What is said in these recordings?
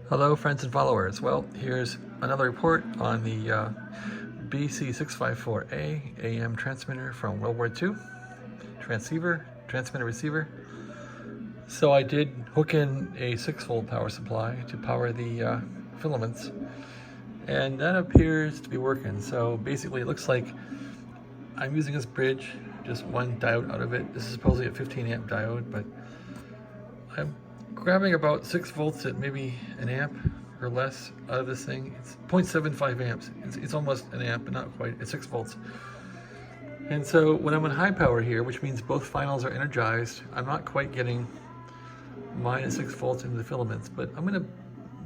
Hello friends and followers. Well, here's another report on the BC-654 AM transmitter from World War II. Transmitter receiver. So I did hook in a 6-volt power supply to power the filaments, and that appears to be working. So basically it looks like I'm using this bridge, just one diode out of it. This is supposedly a 15 amp diode, but I'm grabbing about 6 volts at maybe an amp or less out of this thing. It's 0.75 amps. It's almost an amp, but not quite. It's 6 volts. And so when I'm on high power here, which means both finals are energized, I'm not quite getting minus 6 volts into the filaments, but I'm going to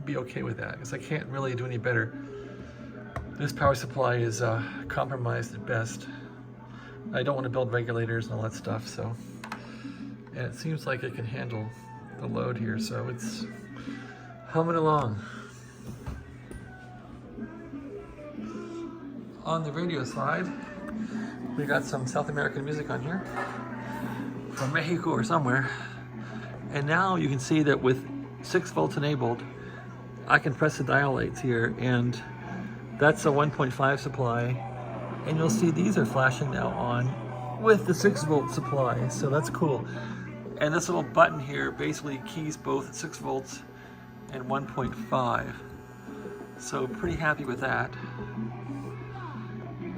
be okay with that because I can't really do any better. This power supply is compromised at best. I don't want to build regulators and all that stuff, so, and it seems like it can handle the load here, so it's humming along. On the radio side, we got some South American music on here from Mexico or somewhere, and now you can see that with 6 volts enabled, I can press the dial lights here, and that's a 1.5 supply, and you'll see these are flashing now on with the 6 volt supply, so that's cool. And this little button here basically keys both 6 volts and 1.5. So pretty happy with that.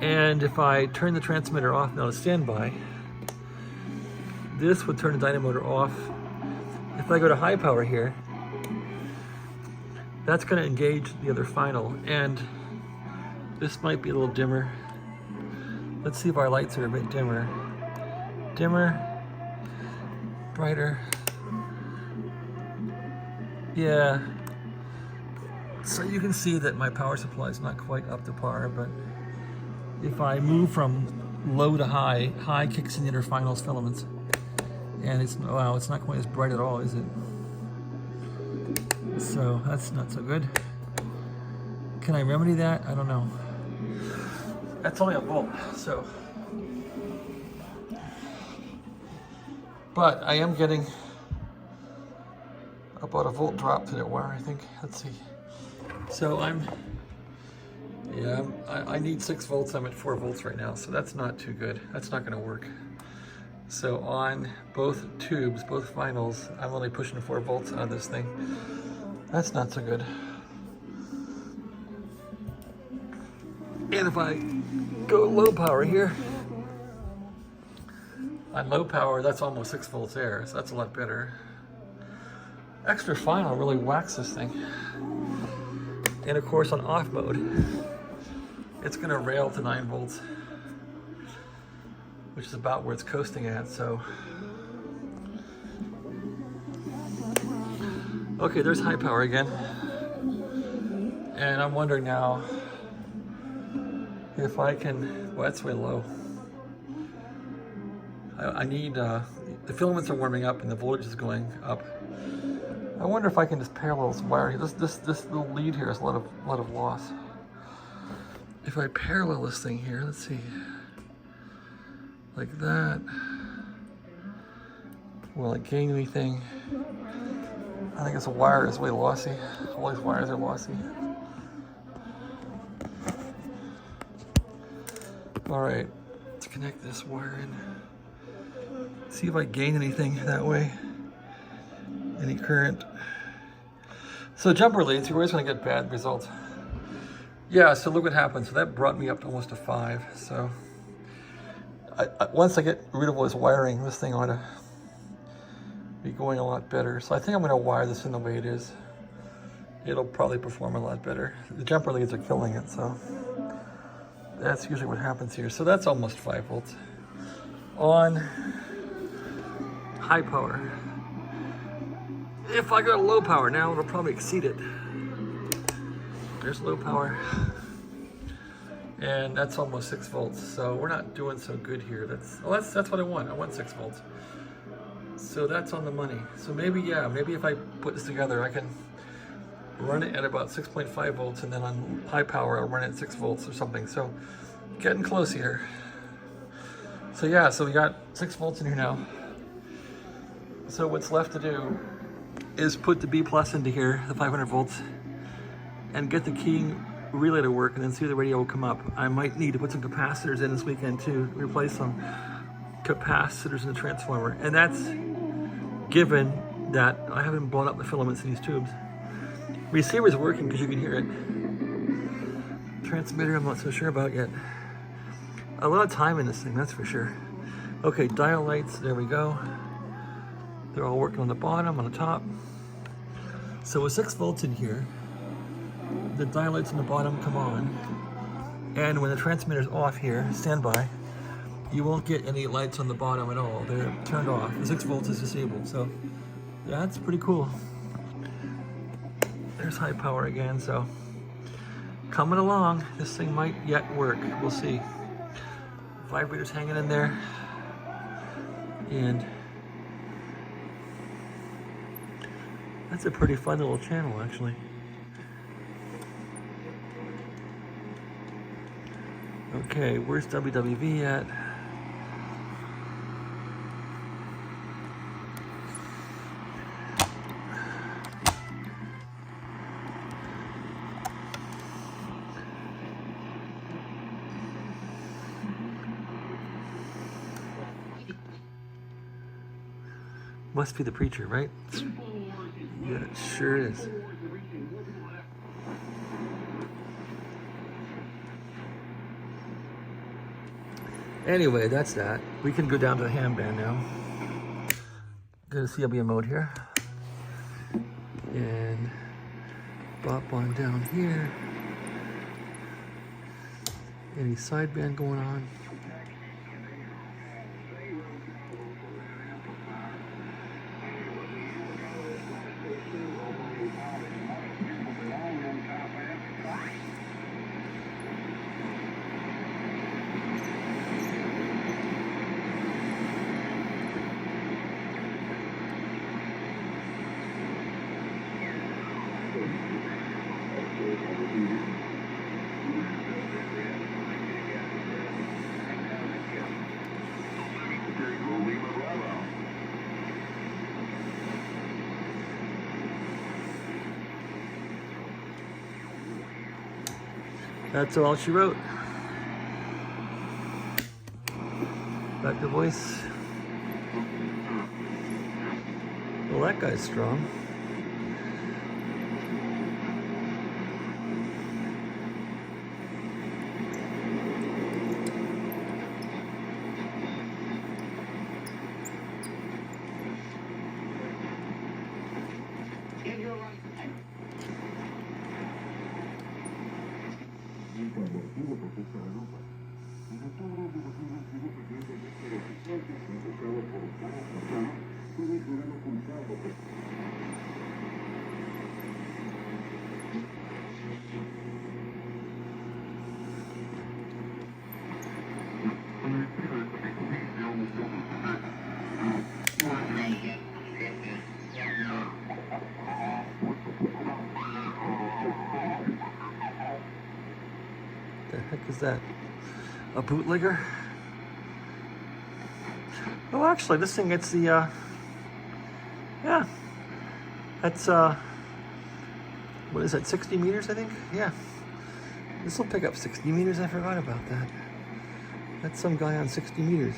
And if I turn the transmitter off now to standby, this would turn the dynamotor off. If I go to high power here, that's going to engage the other final. And this might be a little dimmer. Let's see if our lights are a bit dimmer. Dimmer. Brighter. Yeah. So you can see that my power supply is not quite up to par, but if I move from low to high, high kicks in the inner finals filaments, and it's, wow, it's not quite as bright at all, is it? So that's not so good. Can I remedy that? I don't know. That's only a volt, so. But I am getting about a volt drop to that wire, I think. Let's see. So I need 6 volts. I'm at 4 volts right now, so that's not too good. That's not going to work. So on both tubes, both finals, I'm only pushing 4 volts out of this thing. That's not so good. And if I go low power here, on low power, that's almost 6 volts there, so that's a lot better. Extra final really whacks this thing. And of course on off mode, it's going to rail to 9 volts, which is about where it's coasting at, so. Okay, there's high power again. And I'm wondering now if I can, well, that's way low. I need, the filaments are warming up and the voltage is going up. I wonder if I can just parallel this wire here. This little lead here is a lot of loss. If I parallel this thing here, let's see, like that, will it gain anything? I think this wire is way lossy. All these wires are lossy. All right, let's connect this wire in. See if I gain anything that way. Any current. So jumper leads, you're always going to get bad results. Yeah, so look what happened. So that brought me up to almost a 5. So once I get rid of all this wiring, this thing ought to be going a lot better. So I think I'm going to wire this in the way it is. It'll probably perform a lot better. The jumper leads are killing it, so that's usually what happens here. So that's almost 5 volts. On high power. If I go to low power now, it'll probably exceed it. There's low power. And that's almost 6 volts. So we're not doing so good here. That's what I want. I want 6 volts. So that's on the money. So maybe, yeah, maybe if I put this together, I can run it at about 6.5 volts, and then on high power, I'll run it at 6 volts or something. So getting close here. So yeah, so we got 6 volts in here now. So what's left to do is put the B plus into here, the 500 volts, and get the key relay to work, and then see if the radio will come up. I might need to put some capacitors in this weekend to replace some capacitors in the transformer, and that's given that I haven't blown up the filaments in these tubes. Receiver's working because you can hear it. Transmitter, I'm not so sure about yet. A lot of time in this thing, that's for sure. Okay, dial lights, there we go. They're all working on the bottom, on the top. So with 6 volts in here, the dial lights on the bottom come on. And when the transmitter's off here, standby, you won't get any lights on the bottom at all. They're turned off. The 6 volts is disabled, so that's pretty cool. There's high power again, so coming along. This thing might yet work. We'll see. Vibrator's hanging in there. And that's a pretty fun little channel, actually. Okay, where's WWV at? Must be the preacher, right? Yeah, it sure is. Anyway, that's that. We can go down to the ham band now. Go to CW mode here. And bop on down here. Any sideband going on? That's all she wrote. Back to voice. Well, that guy's strong. The heck is that? A bootlegger? Oh, actually, this thing gets the, yeah. That's, what is that, 60 meters, I think? Yeah. This will pick up 60 meters, I forgot about that. That's some guy on 60 meters.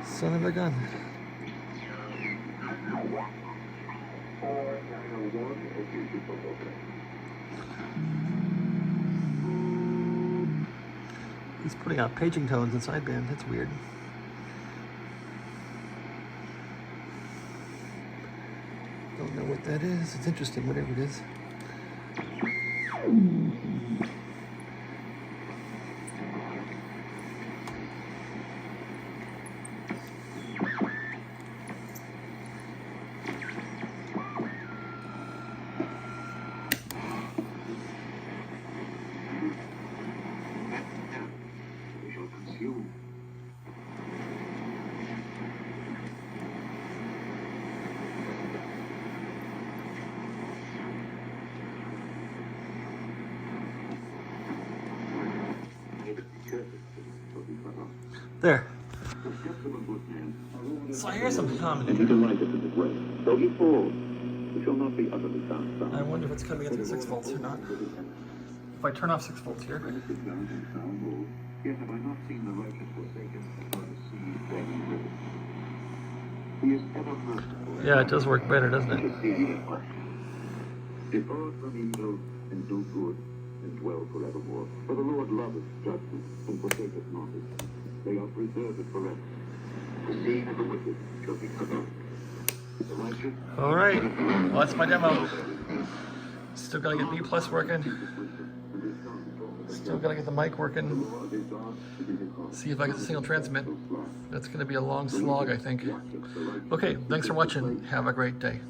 Son of a gun. He's putting out paging tones in sideband. That's weird. Don't know what that is. It's interesting, whatever it is. There. So here's some comedy. So he falls. We shall not be utterly cast down. I wonder if it's coming in through 6 volts or not. If I turn off 6 volts here. Yet have I not seen the righteous forsaken, nor the seed begging bread. He is ever merciful. Yeah, it does work better, doesn't it? Depart from evil and do good and dwell forevermore. For the Lord loveth justice and forsaketh not it. They are preserved forever. The seed of the wicked shall be cut off. The righteous. All right, well, that's my demo. Still gotta get B plus working. Still gotta get the mic working. See if I get the single transmit. That's gonna be a long slog, I think. Okay, thanks for watching. Have a great day.